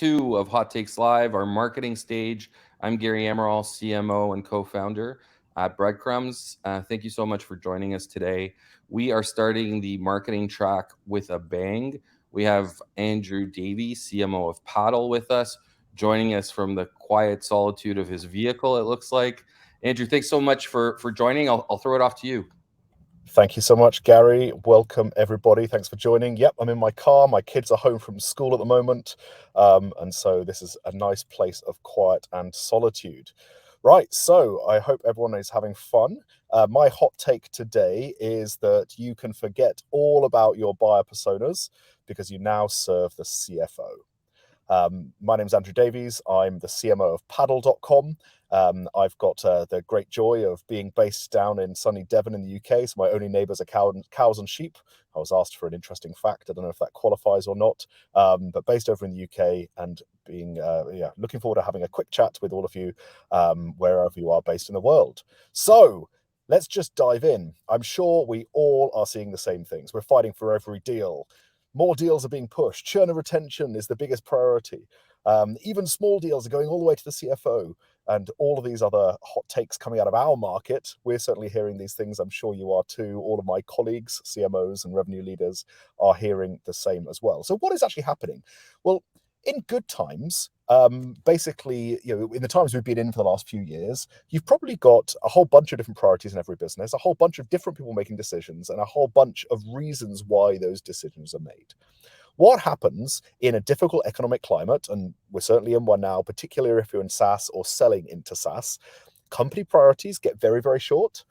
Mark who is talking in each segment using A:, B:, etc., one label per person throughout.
A: 2 of Hot Takes Live, our marketing stage. I'm Gary Emerald, CMO and co-founder at Breadcrumbs. Thank you so much for joining us today. We are starting the marketing track with a bang. We have Andrew Davies, CMO of Paddle, with us, joining us from the quiet solitude of his vehicle, it looks like. Andrew, thanks so much for joining. I'll throw it off to you.
B: Thank you so much, Gary. Welcome, everybody. Thanks for joining. Yep, I'm in my car. My kids are home from school at the moment. And so this is a nice place of quiet and solitude. Right, so I hope everyone is having fun. My hot take today is that you can forget all about your buyer personas because you now serve the CFO. My name is Andrew Davies. I'm the CMO of paddle.com. I've got the great joy of being based down in sunny Devon in the UK, so my only neighbours are cows and sheep. I was asked for an interesting fact. I don't know if that qualifies or not, but based over in the UK and being looking forward to having a quick chat with all of you wherever you are based in the world. So let's just dive in. I'm sure we all are seeing the same things. We're fighting for every deal. More deals are being pushed. Churn and retention is the biggest priority. Even small deals are going all the way to the CFO, and all of these other hot takes coming out of our market. We're certainly hearing these things. I'm sure you are too. All of my colleagues, CMOs and revenue leaders, are hearing the same as well. So what is actually happening? Well, in good times, basically, in the times we've been in for the last few years, you've probably got a whole bunch of different priorities in every business, a whole bunch of different people making decisions, and a whole bunch of reasons why those decisions are made. What happens in a difficult economic climate, and we're certainly in one now, particularly if you're in SaaS or selling into SaaS, company priorities get very, very short.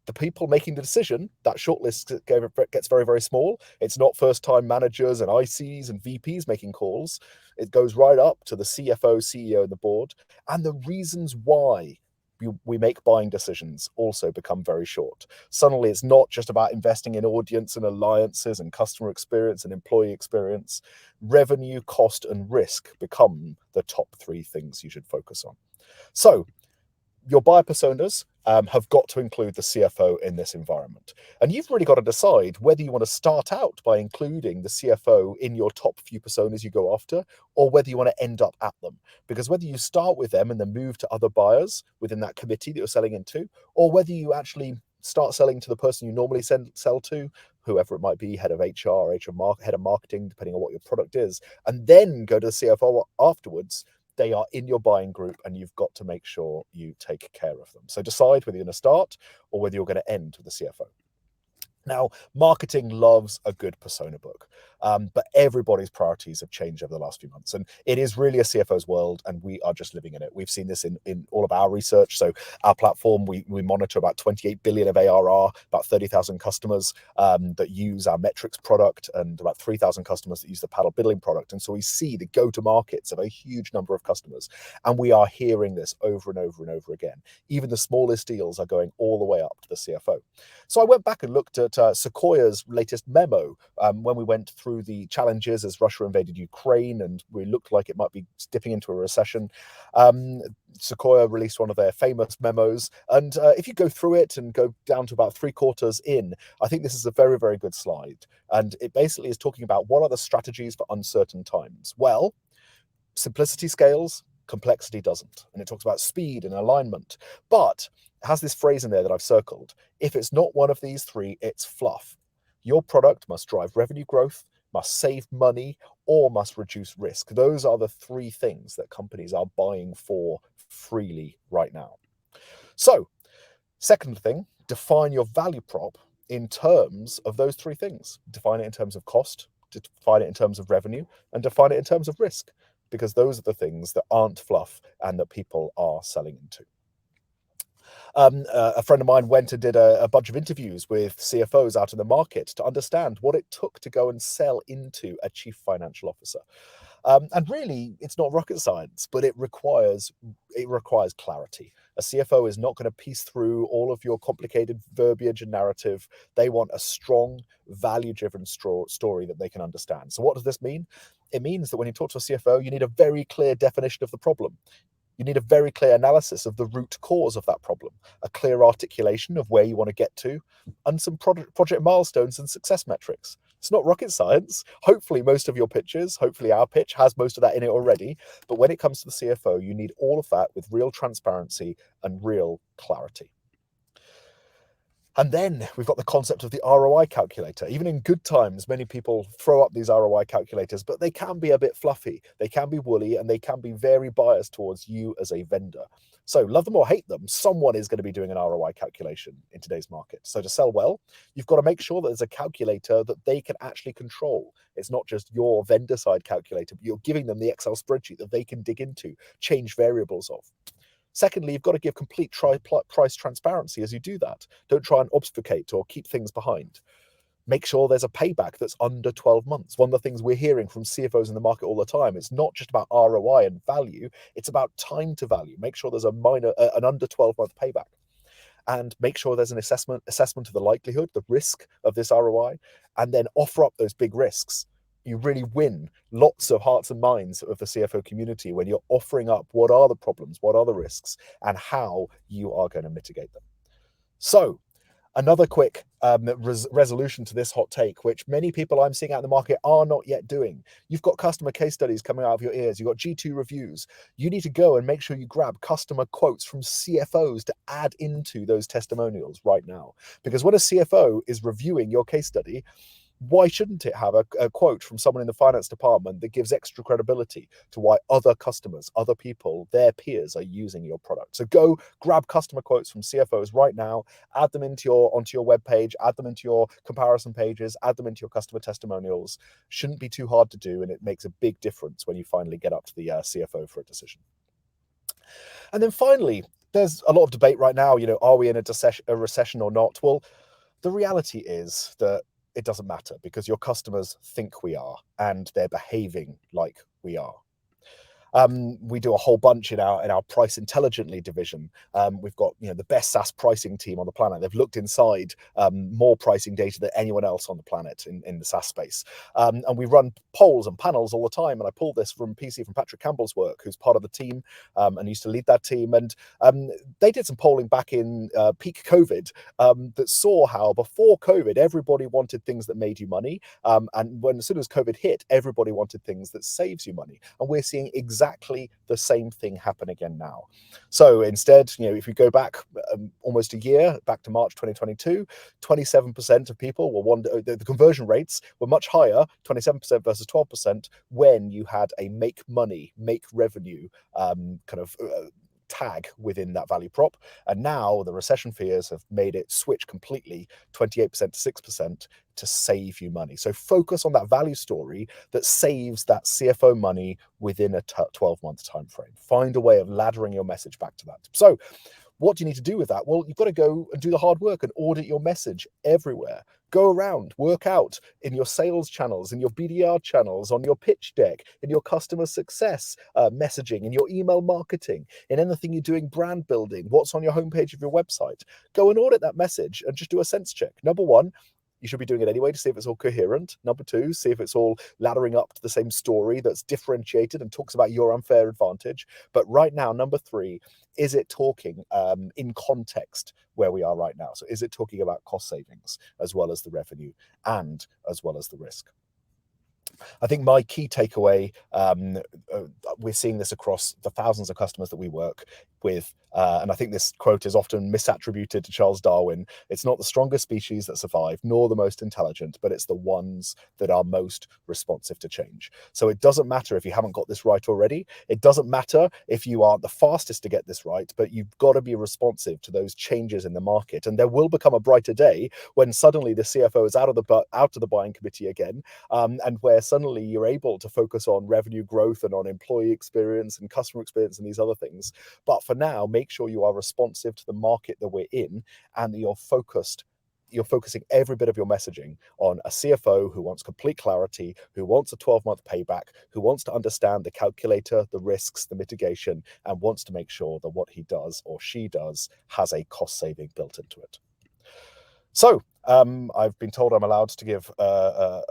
B: The people making the decision, that shortlist gets very, very small. It's not first-time managers and ICs and VPs making calls. It goes right up to the CFO, CEO, and the board. And the reasons why we make buying decisions also become very short. Suddenly, it's not just about investing in audience and alliances and customer experience and employee experience. Revenue, cost, and risk become the top 3 things you should focus on. So your buyer personas have got to include the CFO in this environment. And you've really got to decide whether you want to start out by including the CFO in your top few personas you go after, or whether you want to end up at them. Because whether you start with them and then move to other buyers within that committee that you're selling into, or whether you actually start selling to the person you normally sell to, whoever it might be, head of HR, head of marketing, depending on what your product is, and then go to the CFO afterwards, they are in your buying group and you've got to make sure you take care of them. So decide whether you're going to start or whether you're going to end with the CFO. Now, marketing loves a good persona book, but everybody's priorities have changed over the last few months. And it is really a CFO's world, and we are just living in it. We've seen this in all of our research. So our platform, we monitor about 28 billion of ARR, about 30,000 customers that use our metrics product, and about 3,000 customers that use the paddle billing product. And so we see the go-to-markets of a huge number of customers. And we are hearing this over and over and over again. Even the smallest deals are going all the way up to the CFO. So I went back and looked at Sequoia's latest memo when we went through the challenges as Russia invaded Ukraine and we looked like it might be dipping into a recession. Sequoia released one of their famous memos, and if you go through it and go down to about 3/4 in, I think this is a very, very good slide, and it basically is talking about what are the strategies for uncertain times. Well, simplicity scales, complexity doesn't, and it talks about speed and alignment, but it has this phrase in there that I've circled: if it's not one of these 3, it's fluff. Your product must drive revenue growth, must save money, or must reduce risk. Those are the 3 things that companies are buying for freely right now. So, second thing, define your value prop in terms of those 3 things. Define it in terms of cost, define it in terms of revenue, and define it in terms of risk, because those are the things that aren't fluff and that people are selling into. A friend of mine went and did a bunch of interviews with CFOs out in the market to understand what it took to go and sell into a chief financial officer. And really, it's not rocket science, but it requires clarity. A CFO is not going to piece through all of your complicated verbiage and narrative. They want a strong, value-driven story that they can understand. So what does this mean? It means that when you talk to a CFO, you need a very clear definition of the problem. You need a very clear analysis of the root cause of that problem, a clear articulation of where you want to get to, and some project milestones and success metrics. It's not rocket science. Hopefully most of your pitches, hopefully our pitch has most of that in it already. But when it comes to the CFO, you need all of that with real transparency and real clarity. And then we've got the concept of the ROI calculator. Even in good times, many people throw up these ROI calculators, but they can be a bit fluffy. They can be woolly, and they can be very biased towards you as a vendor. So love them or hate them, someone is going to be doing an ROI calculation in today's market. So to sell well, you've got to make sure that there's a calculator that they can actually control. It's not just your vendor side calculator, but you're giving them the Excel spreadsheet that they can dig into, change variables of. Secondly, you've got to give complete price transparency as you do that. Don't try and obfuscate or keep things behind. Make sure there's a payback that's under 12 months. One of the things we're hearing from CFOs in the market all the time, it's not just about ROI and value, it's about time to value. Make sure there's an under 12-month payback. And make sure there's an assessment of the likelihood, the risk of this ROI, and then offer up those big risks. You really win lots of hearts and minds of the CFO community when you're offering up what are the problems, what are the risks, and how you are going to mitigate them. So another quick resolution to this hot take, which many people I'm seeing out in the market are not yet doing. You've got customer case studies coming out of your ears. You've got G2 reviews. You need to go and make sure you grab customer quotes from CFOs to add into those testimonials right now. Because when a CFO is reviewing your case study, why shouldn't it have a quote from someone in the finance department that gives extra credibility to why other customers, other people, their peers are using your product? So go grab customer quotes from CFOs right now, add them onto your web page, add them into your comparison pages, add them into your customer testimonials. Shouldn't be too hard to do, and it makes a big difference when you finally get up to the CFO for a decision. And then finally, there's a lot of debate right now, are we in a recession or not? Well, the reality is that it doesn't matter because your customers think we are and they're behaving like we are. We do a whole bunch in our Price Intelligently division. We've got the best SaaS pricing team on the planet. They've looked inside more pricing data than anyone else on the planet in the SaaS space. And we run polls and panels all the time. And I pulled this from Patrick Campbell's work, who's part of the team and used to lead that team. And they did some polling back in peak COVID that saw how before COVID, everybody wanted things that made you money. And as soon as COVID hit, everybody wanted things that saves you money. And we're seeing exactly the same thing happen again now. So instead, if you go back almost a year, back to March 2022, 27% of people were the conversion rates were much higher, 27% versus 12%, when you had a make money, make revenue tag within that value prop. And now the recession fears have made it switch completely 28% to 6% to save you money. So focus on that value story that saves that CFO money within a 12-month time frame. Find a way of laddering your message back to that. So what do you need to do with that? Well, you've got to go and do the hard work and audit your message everywhere. Go around, work out in your sales channels, in your BDR channels, on your pitch deck, in your customer success messaging, in your email marketing, in anything you're doing brand building, what's on your homepage of your website. Go and audit that message and just do a sense check. Number one, you should be doing it anyway to see if it's all coherent. Number two, see if it's all laddering up to the same story that's differentiated and talks about your unfair advantage. But right now, number three, is it talking in context where we are right now? So is it talking about cost savings as well as the revenue and as well as the risk? I think my key takeaway, we're seeing this across the thousands of customers that we work with, and I think this quote is often misattributed to Charles Darwin. It's not the strongest species that survive, nor the most intelligent, but it's the ones that are most responsive to change. So it doesn't matter if you haven't got this right already. It doesn't matter if you are the fastest to get this right, but you've got to be responsive to those changes in the market. And there will become a brighter day when suddenly the CFO is out of the buying committee again, and where suddenly you're able to focus on revenue growth and on employee experience and customer experience and these other things. But for now, make sure you are responsive to the market that we're in and that you're focusing every bit of your messaging on a CFO who wants complete clarity, who wants a 12-month payback, who wants to understand the calculator, the risks, the mitigation, and wants to make sure that what he does or she does has a cost saving built into it. So I've been told I'm allowed to give a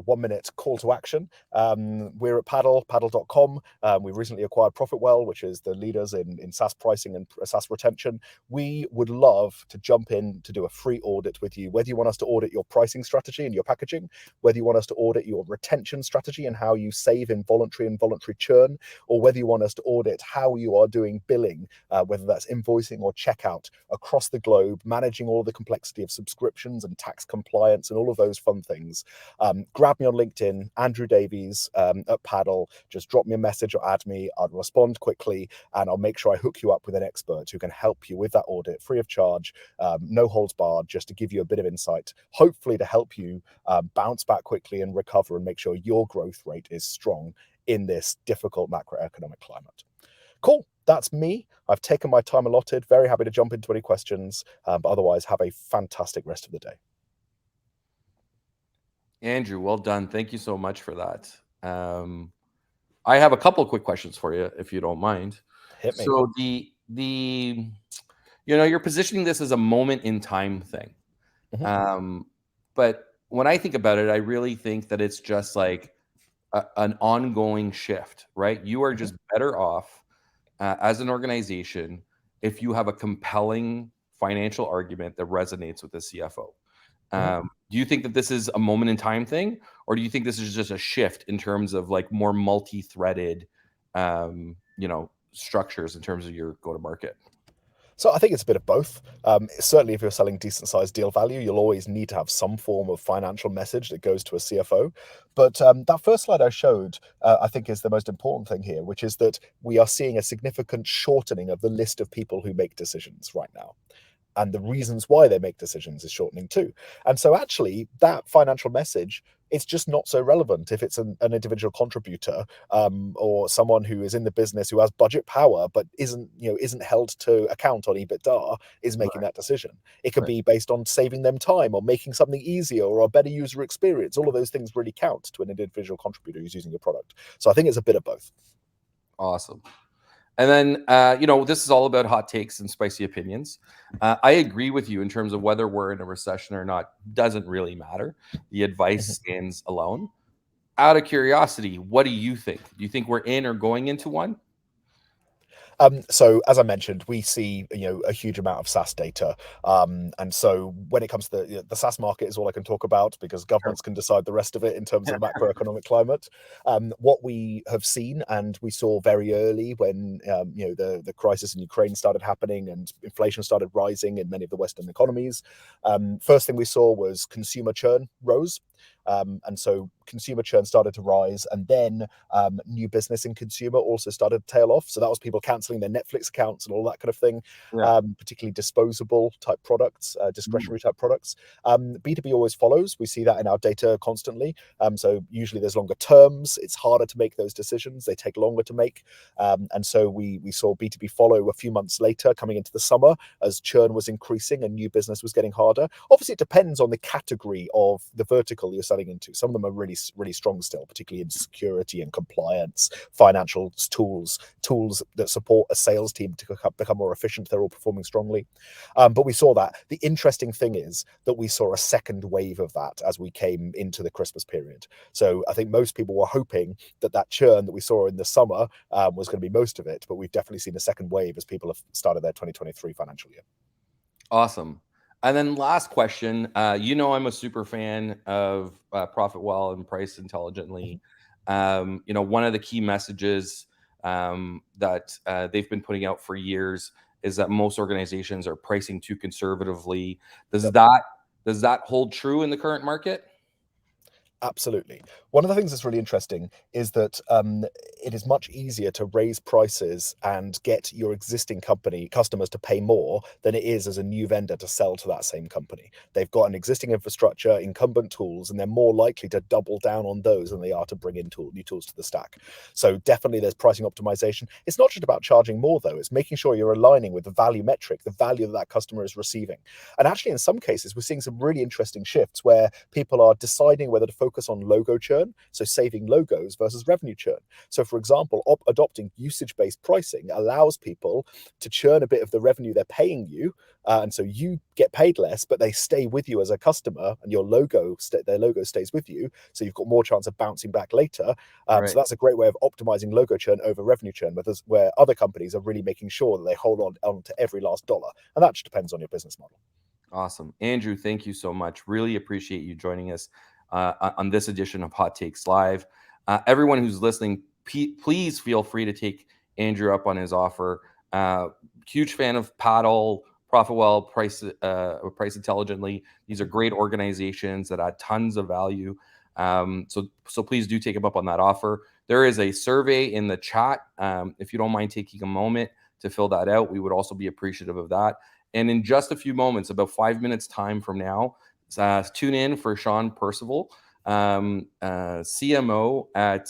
B: 1 minute call to action. We're at paddle.com. We recently acquired Profitwell, which is the leaders in SaaS pricing and SaaS retention. We would love to jump in to do a free audit with you, whether you want us to audit your pricing strategy and your packaging, whether you want us to audit your retention strategy and how you save involuntary and voluntary churn, or whether you want us to audit how you are doing billing, whether that's invoicing or checkout across the globe, managing all the complexity of subscriptions and tax compliance and all of those fun things. Grab me on LinkedIn, Andrew Davies at Paddle. Just drop me a message or add me. I'll respond quickly, and I'll make sure I hook you up with an expert who can help you with that audit free of charge, no holds barred, just to give you a bit of insight, hopefully to help you bounce back quickly and recover and make sure your growth rate is strong in this difficult macroeconomic climate. Cool. That's me. I've taken my time allotted. Very happy to jump into any questions, but otherwise have a fantastic rest of the day.
A: Andrew, well done. Thank you so much for that. I have a couple of quick questions for you, if you don't mind.
B: Hit me.
A: So you're positioning this as a moment in time thing. But when I think about it, I really think that it's just like an ongoing shift, right? You are just better off as an organization if you have a compelling financial argument that resonates with the CFO. Do you think that this is a moment in time thing, or do you think this is just a shift in terms of like more multi-threaded, structures in terms of your go-to-market?
B: So I think it's a bit of both. Certainly, if you're selling decent sized deal value, you'll always need to have some form of financial message that goes to a CFO. But that first slide I showed, I think is the most important thing here, which is that we are seeing a significant shortening of the list of people who make decisions right now. And the reasons why they make decisions is shortening too. And so actually that financial message, it's just not so relevant if it's an individual contributor or someone who is in the business who has budget power but isn't held to account on EBITDA is making that decision. It could be based on saving them time or making something easier or a better user experience. All of those things really count to an individual contributor who's using your product. So I think it's a bit of both.
A: Awesome. And then, this is all about hot takes and spicy opinions. I agree with you in terms of whether we're in a recession or not. Doesn't really matter. The advice stands alone. Out of curiosity, what do you think? Do you think we're in or going into one?
B: So as I mentioned, we see a huge amount of SaaS data, and so when it comes to the SaaS market is all I can talk about because governments can decide the rest of it in terms of the macroeconomic climate. What we have seen, and we saw very early when the crisis in Ukraine started happening and inflation started rising in many of the Western economies. First thing we saw was consumer churn rose. And so consumer churn started to rise, and then new business in consumer also started to tail off. So that was people canceling their Netflix accounts and all that kind of thing, particularly disposable type products, discretionary type products. B2B always follows. We see that in our data constantly. So usually there's longer terms. It's harder to make those decisions. They take longer to make. And so we saw B2B follow a few months later coming into the summer as churn was increasing and new business was getting harder. Obviously, it depends on the category of the vertical you're selling into. Some of them are really, really strong still, particularly in security and compliance, financial tools that support a sales team to become more efficient. They're all performing strongly. But we saw that. The interesting thing is that we saw a second wave of that as we came into the Christmas period. So I think most people were hoping that churn that we saw in the summer was going to be most of it, but we've definitely seen a second wave as people have started their 2023 financial year.
A: Awesome. And then last question, I'm a super fan of Profitwell and Price Intelligently. One of the key messages that they've been putting out for years is that most organizations are pricing too conservatively. Does that hold true in the current market?
B: Absolutely. One of the things that's really interesting is that it is much easier to raise prices and get your existing customers to pay more than it is as a new vendor to sell to that same company. They've got an existing infrastructure, incumbent tools, and they're more likely to double down on those than they are to bring in new tools to the stack. So definitely there's pricing optimization. It's not just about charging more, though. It's making sure you're aligning with the value metric, the value that customer is receiving. And actually, in some cases, we're seeing some really interesting shifts where people are deciding whether to focus focus on logo churn, so saving logos versus revenue churn. So, for example, adopting usage-based pricing allows people to churn a bit of the revenue they're paying you, and so you get paid less, but they stay with you as a customer, and their logo stays with you, so you've got more chance of bouncing back later.
A: Right.
B: So that's a great way of optimizing logo churn over revenue churn, where other companies are really making sure that they hold on to every last dollar, and that just depends on your business model.
A: Awesome. Andrew, thank you so much. Really appreciate you joining us on this edition of Hot Takes Live. Everyone who's listening, please feel free to take Andrew up on his offer. Huge fan of Paddle, ProfitWell, Price Intelligently. These are great organizations that add tons of value. So please do take him up on that offer. There is a survey in the chat. If you don't mind taking a moment to fill that out, we would also be appreciative of that. And in just a few moments, about 5 minutes time from now, tune in for Sean Percival, CMO at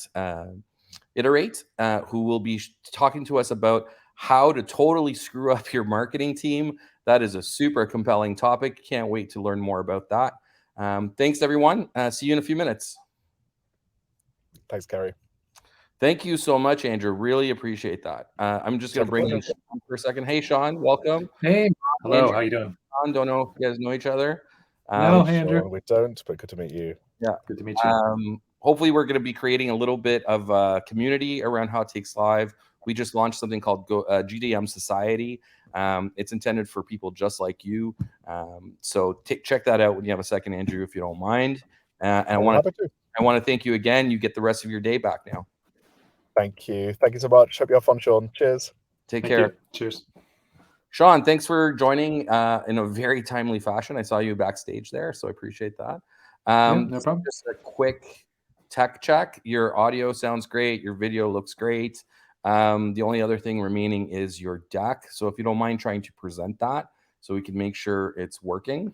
A: Iterate, who will be talking to us about how to totally screw up your marketing team. That is a super compelling topic. Can't wait to learn more about that. Thanks, everyone. See you in a few minutes.
B: Thanks, Gary.
A: Thank you so much, Andrew. Really appreciate that. I'm just going to bring in Sean for a second. Hey, Sean, welcome.
C: Hey, hello.
A: Andrew,
C: how you doing?
A: Sean, don't know if you guys know each other.
C: No, hey, Andrew.
B: We don't, but good to meet you.
A: Yeah,
C: good to meet you.
A: Hopefully, we're going to be creating a little bit of community around Hot Takes Live. We just launched something called GDM Society. It's intended for people just like you. So check that out when you have a second, Andrew, if you don't mind. And I want to thank you again. You get the rest of your day back now.
B: Thank you. Thank you so much. Hope you have fun, Sean. Cheers.
A: Take care.
C: Cheers.
A: Sean, thanks for joining in a very timely fashion. I saw you backstage there, so I appreciate that.
C: No problem.
A: Just a quick tech check. Your audio sounds great. Your video looks great. The only other thing remaining is your deck. So if you don't mind trying to present that so we can make sure it's working.